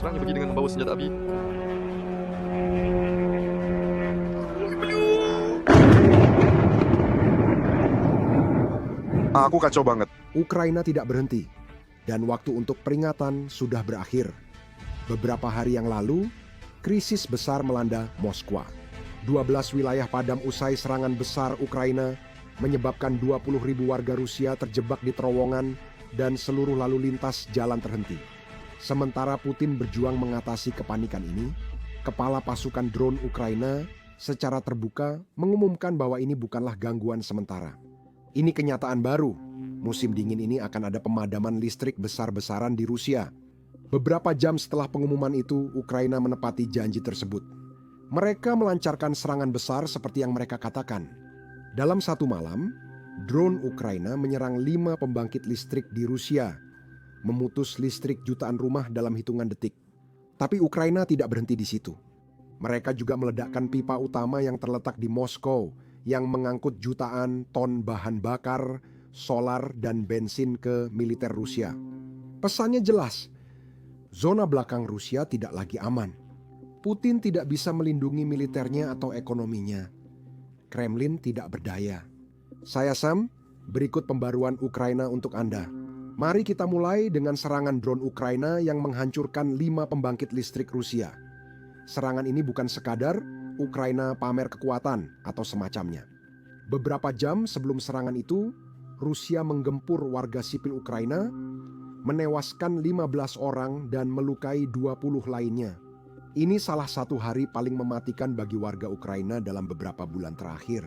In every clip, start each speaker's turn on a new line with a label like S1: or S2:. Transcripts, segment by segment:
S1: serangnya pergi dengan membawa senjata api.
S2: Aku kacau banget.
S3: Ukraina tidak berhenti, dan waktu untuk peringatan sudah berakhir. Beberapa hari yang lalu, krisis besar melanda Moskwa. 12 wilayah padam usai serangan besar Ukraina, menyebabkan 20.000 warga Rusia terjebak di terowongan dan seluruh lalu lintas jalan terhenti. Sementara Putin berjuang mengatasi kepanikan ini, kepala pasukan drone Ukraina secara terbuka mengumumkan bahwa ini bukanlah gangguan sementara. Ini kenyataan baru. Musim dingin ini akan ada pemadaman listrik besar-besaran di Rusia. Beberapa jam setelah pengumuman itu, Ukraina menepati janji tersebut. Mereka melancarkan serangan besar seperti yang mereka katakan. Dalam satu malam, drone Ukraina menyerang 5 pembangkit listrik di Rusia, memutus listrik jutaan rumah dalam hitungan detik. Tapi Ukraina tidak berhenti di situ. Mereka juga meledakkan pipa utama yang terletak di Moskow, yang mengangkut jutaan ton bahan bakar, solar, dan bensin ke militer Rusia. Pesannya jelas, zona belakang Rusia tidak lagi aman. Putin tidak bisa melindungi militernya atau ekonominya. Kremlin tidak berdaya. Saya Sam, berikut pembaruan Ukraina untuk Anda. Mari kita mulai dengan serangan drone Ukraina yang menghancurkan 5 pembangkit listrik Rusia. Serangan ini bukan sekadar Ukraina pamer kekuatan atau semacamnya. Beberapa jam sebelum serangan itu, Rusia menggempur warga sipil Ukraina, menewaskan 15 orang dan melukai 20 lainnya. Ini salah satu hari paling mematikan bagi warga Ukraina dalam beberapa bulan terakhir.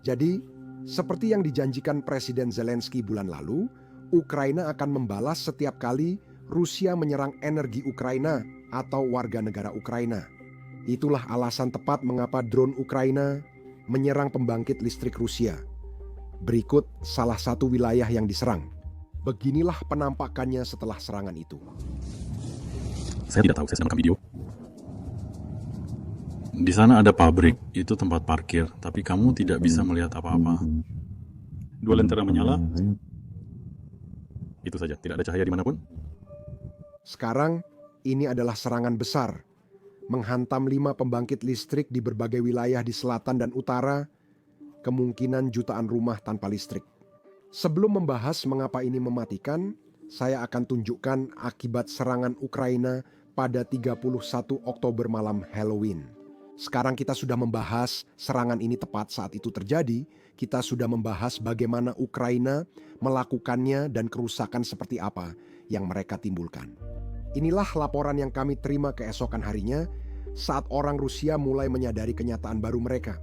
S3: Jadi, seperti yang dijanjikan Presiden Zelensky bulan lalu, Ukraina akan membalas setiap kali Rusia menyerang energi Ukraina atau warga negara Ukraina. Itulah alasan tepat mengapa drone Ukraina menyerang pembangkit listrik Rusia. Berikut salah satu wilayah yang diserang. Beginilah penampakannya setelah serangan itu.
S4: Saya tidak tahu, saya sedang merekam video. Di sana ada pabrik, itu tempat parkir, tapi kamu tidak bisa melihat apa-apa. 2 lentera menyala. Itu saja, tidak ada cahaya dimanapun.
S3: Sekarang, ini adalah serangan besar. Menghantam 5 pembangkit listrik di berbagai wilayah di selatan dan utara, kemungkinan jutaan rumah tanpa listrik. Sebelum membahas mengapa ini mematikan, saya akan tunjukkan akibat serangan Ukraina pada 31 Oktober malam Halloween. Sekarang kita sudah membahas serangan ini tepat saat itu terjadi, kita sudah membahas bagaimana Ukraina melakukannya dan kerusakan seperti apa yang mereka timbulkan. Inilah laporan yang kami terima keesokan harinya saat orang Rusia mulai menyadari kenyataan baru mereka.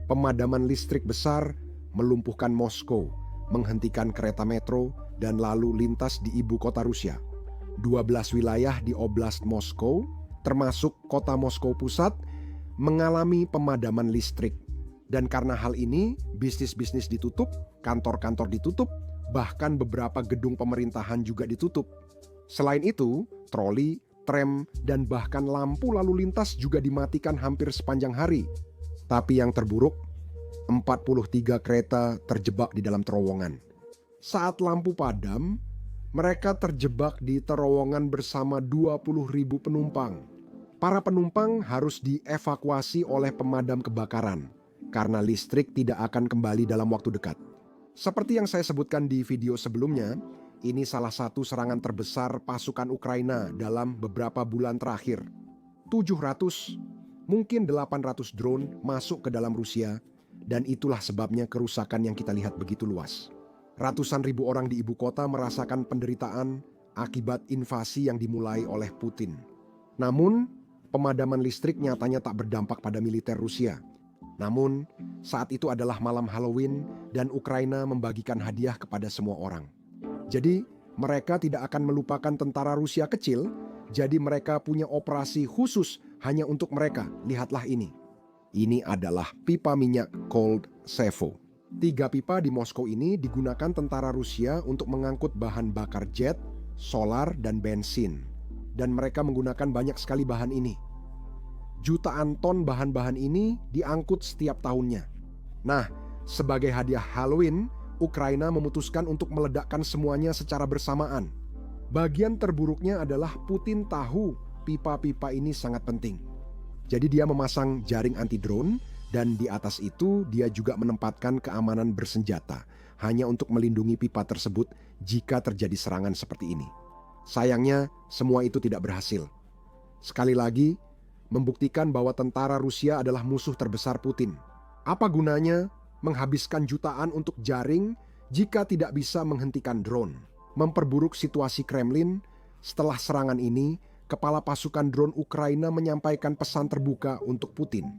S3: Pemadaman listrik besar melumpuhkan Moskow, menghentikan kereta metro, dan lalu lintas di ibu kota Rusia. 12 wilayah di Oblast Moskow, termasuk kota Moskow pusat, mengalami pemadaman listrik. Dan karena hal ini, bisnis-bisnis ditutup, kantor-kantor ditutup, bahkan beberapa gedung pemerintahan juga ditutup. Selain itu, troli, tram, dan bahkan lampu lalu lintas juga dimatikan hampir sepanjang hari. Tapi yang terburuk, 43 kereta terjebak di dalam terowongan. Saat lampu padam, mereka terjebak di terowongan bersama 20.000 penumpang. Para penumpang harus dievakuasi oleh pemadam kebakaran karena listrik tidak akan kembali dalam waktu dekat. Seperti yang saya sebutkan di video sebelumnya, ini salah satu serangan terbesar pasukan Ukraina dalam beberapa bulan terakhir. 700, mungkin 800 drone masuk ke dalam Rusia, dan itulah sebabnya kerusakan yang kita lihat begitu luas. Ratusan ribu orang di ibu kota merasakan penderitaan akibat invasi yang dimulai oleh Putin. Namun, pemadaman listrik nyatanya tak berdampak pada militer Rusia. Namun, saat itu adalah malam Halloween dan Ukraina membagikan hadiah kepada semua orang. Jadi, mereka tidak akan melupakan tentara Rusia kecil, jadi mereka punya operasi khusus hanya untuk mereka. Lihatlah ini. Ini adalah pipa minyak Cold Sevo. 3 pipa di Moskow ini digunakan tentara Rusia untuk mengangkut bahan bakar jet, solar, dan bensin. Dan mereka menggunakan banyak sekali bahan ini. Jutaan ton bahan-bahan ini diangkut setiap tahunnya. Nah, sebagai hadiah Halloween, Ukraina memutuskan untuk meledakkan semuanya secara bersamaan. Bagian terburuknya adalah Putin tahu pipa-pipa ini sangat penting. Jadi dia memasang jaring anti-drone dan di atas itu dia juga menempatkan keamanan bersenjata hanya untuk melindungi pipa tersebut jika terjadi serangan seperti ini. Sayangnya semua itu tidak berhasil. Sekali lagi, membuktikan bahwa tentara Rusia adalah musuh terbesar Putin. Apa gunanya menghabiskan jutaan untuk jaring jika tidak bisa menghentikan drone? Memperburuk situasi Kremlin. Setelah serangan ini, kepala pasukan drone Ukraina menyampaikan pesan terbuka untuk Putin.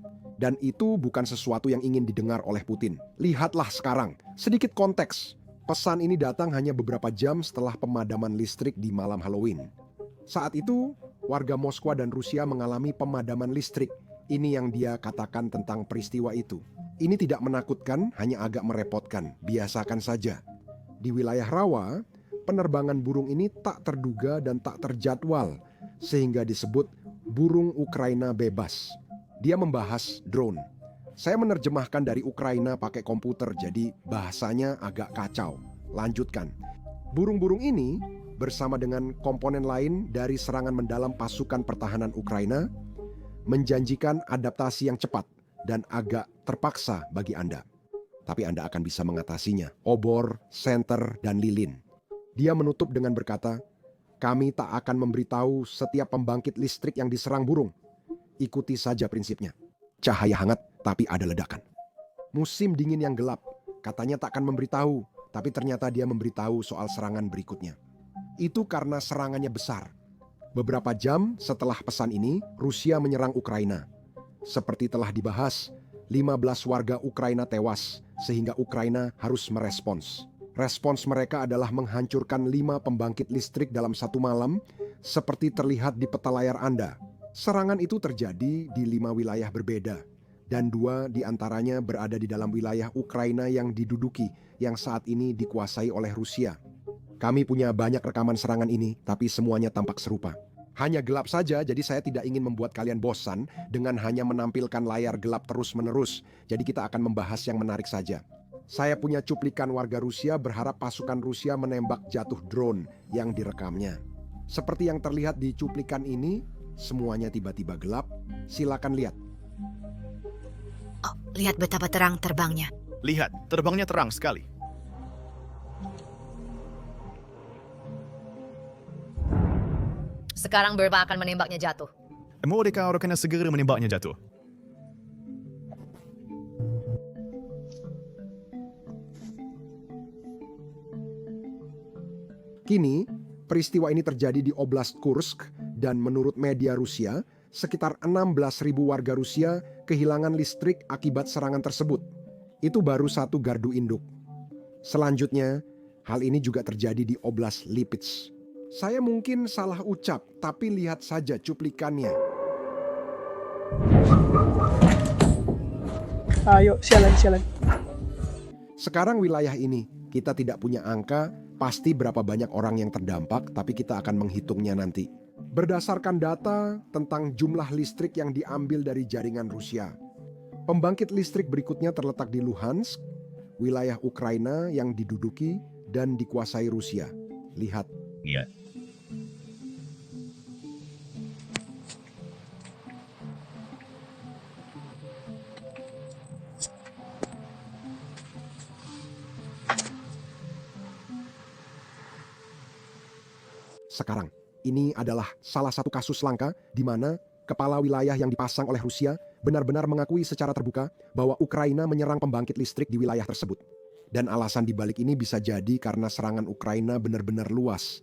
S3: Dan itu bukan sesuatu yang ingin didengar oleh Putin. Lihatlah sekarang, sedikit konteks. Pesan ini datang hanya beberapa jam setelah pemadaman listrik di malam Halloween. Saat itu, warga Moskwa dan Rusia mengalami pemadaman listrik. Ini yang dia katakan tentang peristiwa itu. Ini tidak menakutkan, hanya agak merepotkan. Biasakan saja. Di wilayah rawa, penerbangan burung ini tak terduga dan tak terjadwal, sehingga disebut burung Ukraina bebas. Dia membahas drone. Saya menerjemahkan dari Ukraina pakai komputer, jadi bahasanya agak kacau. Lanjutkan. Burung-burung ini bersama dengan komponen lain dari serangan mendalam pasukan pertahanan Ukraina menjanjikan adaptasi yang cepat dan agak terpaksa bagi Anda. Tapi Anda akan bisa mengatasinya. Obor, senter, dan lilin. Dia menutup dengan berkata, "Kami tak akan memberitahu setiap pembangkit listrik yang diserang burung. Ikuti saja prinsipnya. Cahaya hangat, tapi ada ledakan. Musim dingin yang gelap, katanya tak akan memberitahu, tapi ternyata dia memberitahu soal serangan berikutnya. Itu karena serangannya besar. Beberapa jam setelah pesan ini, Rusia menyerang Ukraina. Seperti telah dibahas, 15 warga Ukraina tewas, sehingga Ukraina harus merespons. Respons mereka adalah menghancurkan 5 pembangkit listrik dalam satu malam, seperti terlihat di peta layar Anda. Serangan itu terjadi di 5 wilayah berbeda, dan 2 diantaranya berada di dalam wilayah Ukraina yang diduduki, yang saat ini dikuasai oleh Rusia. Kami punya banyak rekaman serangan ini, tapi semuanya tampak serupa. Hanya gelap saja, jadi saya tidak ingin membuat kalian bosan dengan hanya menampilkan layar gelap terus-menerus. Jadi kita akan membahas yang menarik saja. Saya punya cuplikan warga Rusia berharap pasukan Rusia menembak jatuh drone yang direkamnya. Seperti yang terlihat di cuplikan ini, semuanya tiba-tiba gelap. Silakan lihat.
S1: Oh, lihat betapa terang terbangnya.
S2: Lihat, terbangnya terang sekali.
S1: Sekarang Burma akan menembaknya jatuh.
S2: Mordecai akan segera menembaknya jatuh.
S3: Kini, peristiwa ini terjadi di Oblast Kursk dan menurut media Rusia, sekitar 16.000 warga Rusia kehilangan listrik akibat serangan tersebut. Itu baru satu gardu induk. Selanjutnya, hal ini juga terjadi di Oblast Lipetsk. Saya mungkin salah ucap, tapi lihat saja cuplikannya.
S5: Ayo, sialan.
S3: Sekarang wilayah ini, kita tidak punya angka pasti berapa banyak orang yang terdampak, tapi kita akan menghitungnya nanti. Berdasarkan data tentang jumlah listrik yang diambil dari jaringan Rusia. Pembangkit listrik berikutnya terletak di Luhansk, wilayah Ukraina yang diduduki dan dikuasai Rusia. Lihat.
S2: Ya.
S3: Sekarang, ini adalah salah satu kasus langka di mana kepala wilayah yang dipasang oleh Rusia benar-benar mengakui secara terbuka bahwa Ukraina menyerang pembangkit listrik di wilayah tersebut. Dan alasan dibalik ini bisa jadi karena serangan Ukraina benar-benar luas.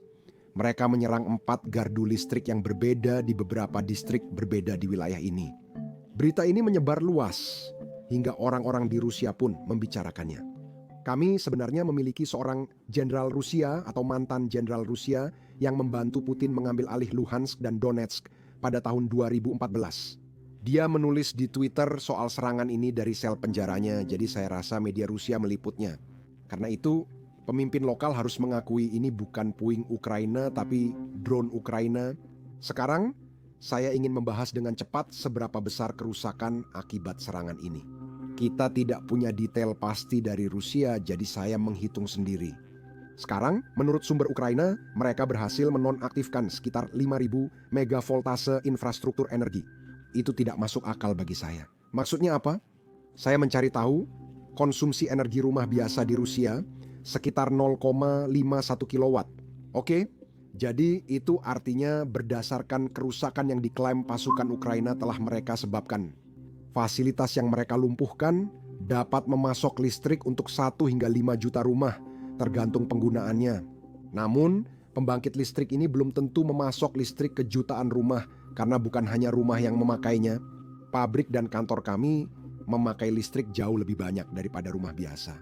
S3: Mereka menyerang 4 gardu listrik yang berbeda di beberapa distrik berbeda di wilayah ini. Berita ini menyebar luas, hingga orang-orang di Rusia pun membicarakannya. Kami sebenarnya memiliki seorang jenderal Rusia atau mantan jenderal Rusia yang membantu Putin mengambil alih Luhansk dan Donetsk pada tahun 2014. Dia menulis di Twitter soal serangan ini dari sel penjaranya, jadi saya rasa media Rusia meliputnya. Karena itu, pemimpin lokal harus mengakui ini bukan puing Ukraina tapi drone Ukraina. Sekarang, saya ingin membahas dengan cepat seberapa besar kerusakan akibat serangan ini. Kita tidak punya detail pasti dari Rusia, jadi saya menghitung sendiri. Sekarang, menurut sumber Ukraina, mereka berhasil menonaktifkan sekitar 5.000 megavoltase infrastruktur energi. Itu tidak masuk akal bagi saya. Maksudnya apa? Saya mencari tahu, konsumsi energi rumah biasa di Rusia sekitar 0,51 kilowatt. Oke, jadi itu artinya berdasarkan kerusakan yang diklaim pasukan Ukraina telah mereka sebabkan. Fasilitas yang mereka lumpuhkan dapat memasok listrik untuk 1 hingga 5 juta rumah, tergantung penggunaannya. Namun, pembangkit listrik ini belum tentu memasok listrik ke jutaan rumah karena bukan hanya rumah yang memakainya. Pabrik dan kantor kami memakai listrik jauh lebih banyak daripada rumah biasa.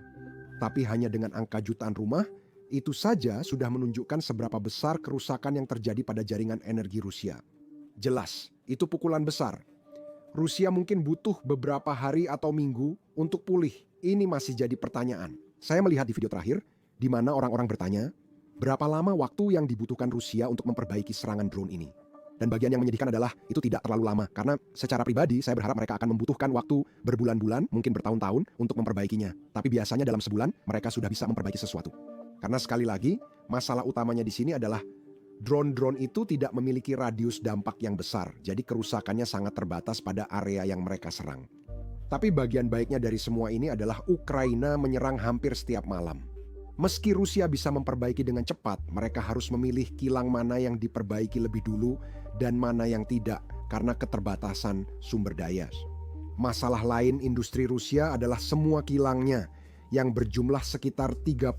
S3: Tapi hanya dengan angka jutaan rumah, itu saja sudah menunjukkan seberapa besar kerusakan yang terjadi pada jaringan energi Rusia. Jelas, itu pukulan besar. Rusia mungkin butuh beberapa hari atau minggu untuk pulih. Ini masih jadi pertanyaan. Saya melihat di video terakhir, di mana orang-orang bertanya, berapa lama waktu yang dibutuhkan Rusia untuk memperbaiki serangan drone ini? Dan bagian yang menyedihkan adalah itu tidak terlalu lama, karena secara pribadi saya berharap mereka akan membutuhkan waktu berbulan-bulan, mungkin bertahun-tahun untuk memperbaikinya. Tapi biasanya dalam sebulan mereka sudah bisa memperbaiki sesuatu. Karena sekali lagi, masalah utamanya di sini adalah drone-drone itu tidak memiliki radius dampak yang besar, jadi kerusakannya sangat terbatas pada area yang mereka serang. Tapi bagian baiknya dari semua ini adalah Ukraina menyerang hampir setiap malam. Meski Rusia bisa memperbaiki dengan cepat, mereka harus memilih kilang mana yang diperbaiki lebih dulu dan mana yang tidak karena keterbatasan sumber daya. Masalah lain industri Rusia adalah semua kilangnya yang berjumlah sekitar 34.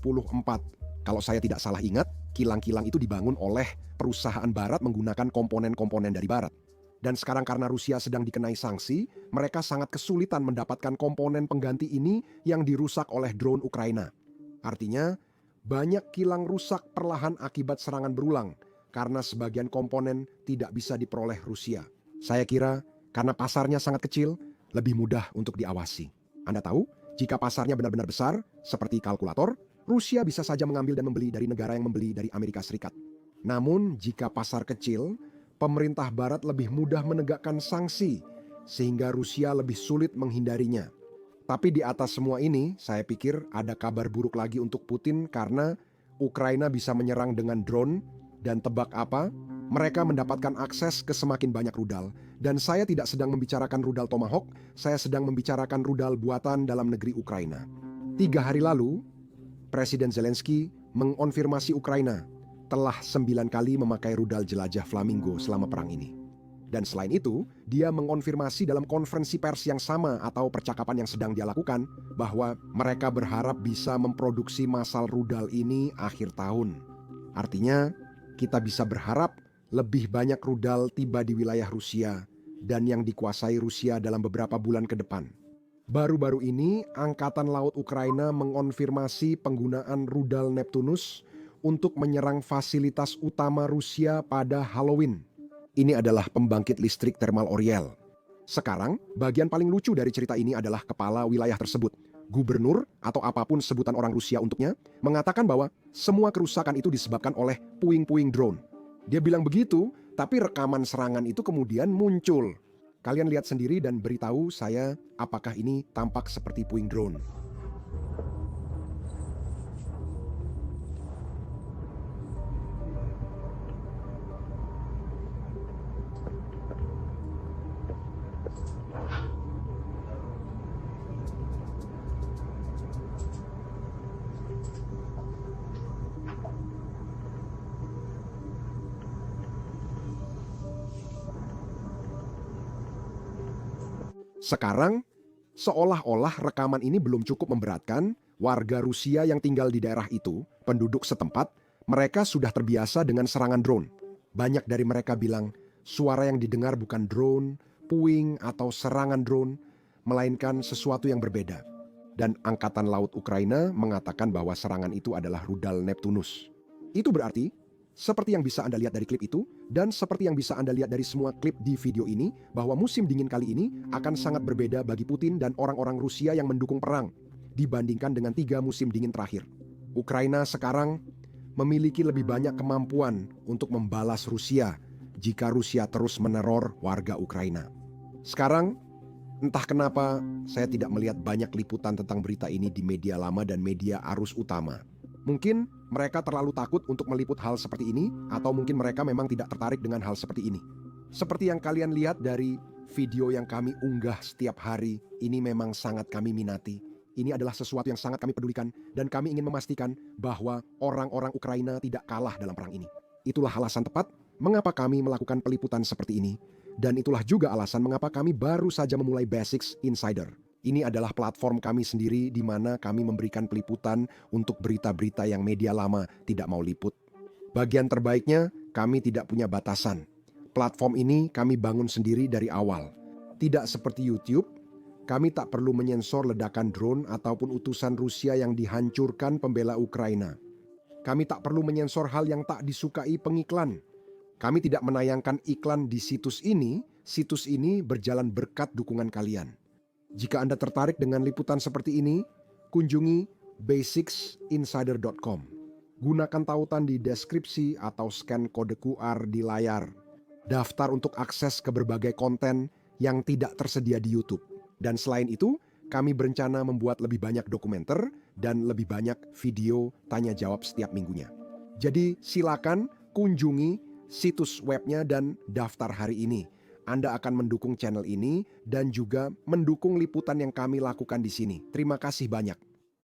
S3: Kalau saya tidak salah ingat, kilang-kilang itu dibangun oleh perusahaan barat menggunakan komponen-komponen dari barat. Dan sekarang karena Rusia sedang dikenai sanksi, mereka sangat kesulitan mendapatkan komponen pengganti ini yang dirusak oleh drone Ukraina. Artinya, banyak kilang rusak perlahan akibat serangan berulang karena sebagian komponen tidak bisa diperoleh Rusia. Saya kira karena pasarnya sangat kecil, lebih mudah untuk diawasi. Anda tahu, jika pasarnya benar-benar besar, seperti kalkulator, Rusia bisa saja mengambil dan membeli dari negara yang membeli dari Amerika Serikat. Namun, jika pasar kecil, pemerintah barat lebih mudah menegakkan sanksi, sehingga Rusia lebih sulit menghindarinya. Tapi di atas semua ini, saya pikir ada kabar buruk lagi untuk Putin karena Ukraina bisa menyerang dengan drone dan tebak apa? Mereka mendapatkan akses ke semakin banyak rudal. Dan saya tidak sedang membicarakan rudal Tomahawk, saya sedang membicarakan rudal buatan dalam negeri Ukraina. 3 hari lalu, Presiden Zelensky mengonfirmasi Ukraina telah 9 kali memakai rudal jelajah Flamingo selama perang ini. Dan selain itu, dia mengonfirmasi dalam konferensi pers yang sama atau percakapan yang sedang dia lakukan bahwa mereka berharap bisa memproduksi massal rudal ini akhir tahun. Artinya, kita bisa berharap lebih banyak rudal tiba di wilayah Rusia dan yang dikuasai Rusia dalam beberapa bulan ke depan. Baru-baru ini, Angkatan Laut Ukraina mengonfirmasi penggunaan rudal Neptunus untuk menyerang fasilitas utama Rusia pada Halloween. Ini adalah pembangkit listrik Thermal Oriel. Sekarang, bagian paling lucu dari cerita ini adalah kepala wilayah tersebut, gubernur atau apapun sebutan orang Rusia untuknya, mengatakan bahwa semua kerusakan itu disebabkan oleh puing-puing drone. Dia bilang begitu, tapi rekaman serangan itu kemudian muncul. Kalian lihat sendiri dan beritahu saya apakah ini tampak seperti puing drone. Sekarang, seolah-olah rekaman ini belum cukup memberatkan warga Rusia yang tinggal di daerah itu, penduduk setempat, mereka sudah terbiasa dengan serangan drone. Banyak dari mereka bilang, suara yang didengar bukan drone, puing atau serangan drone, melainkan sesuatu yang berbeda. Dan Angkatan Laut Ukraina mengatakan bahwa serangan itu adalah rudal Neptunus. Itu berarti, seperti yang bisa Anda lihat dari klip itu, dan seperti yang bisa Anda lihat dari semua klip di video ini, bahwa musim dingin kali ini akan sangat berbeda bagi Putin dan orang-orang Rusia yang mendukung perang, dibandingkan dengan 3 musim dingin terakhir. Ukraina sekarang memiliki lebih banyak kemampuan untuk membalas Rusia jika Rusia terus meneror warga Ukraina. Sekarang, entah kenapa saya tidak melihat banyak liputan tentang berita ini di media lama dan media arus utama. Mungkin Mereka terlalu takut untuk meliput hal seperti ini, atau mungkin mereka memang tidak tertarik dengan hal seperti ini. Seperti yang kalian lihat dari video yang kami unggah setiap hari, ini memang sangat kami minati. Ini adalah sesuatu yang sangat kami pedulikan, dan kami ingin memastikan bahwa orang-orang Ukraina tidak kalah dalam perang ini. Itulah alasan tepat mengapa kami melakukan peliputan seperti ini, dan itulah juga alasan mengapa kami baru saja memulai Basics Insider. Ini adalah platform kami sendiri di mana kami memberikan peliputan untuk berita-berita yang media lama tidak mau liput. Bagian terbaiknya, kami tidak punya batasan. Platform ini kami bangun sendiri dari awal. Tidak seperti YouTube, kami tak perlu menyensor ledakan drone ataupun utusan Rusia yang dihancurkan pembela Ukraina. Kami tak perlu menyensor hal yang tak disukai pengiklan. Kami tidak menayangkan iklan di situs ini berjalan berkat dukungan kalian. Jika Anda tertarik dengan liputan seperti ini, kunjungi basicsinsider.com. Gunakan tautan di deskripsi atau scan kode QR di layar. Daftar untuk akses ke berbagai konten yang tidak tersedia di YouTube. Dan selain itu, kami berencana membuat lebih banyak dokumenter dan lebih banyak video tanya jawab setiap minggunya. Jadi silakan kunjungi situs webnya dan daftar hari ini. Anda akan mendukung channel ini dan juga mendukung liputan yang kami lakukan di sini. Terima kasih banyak.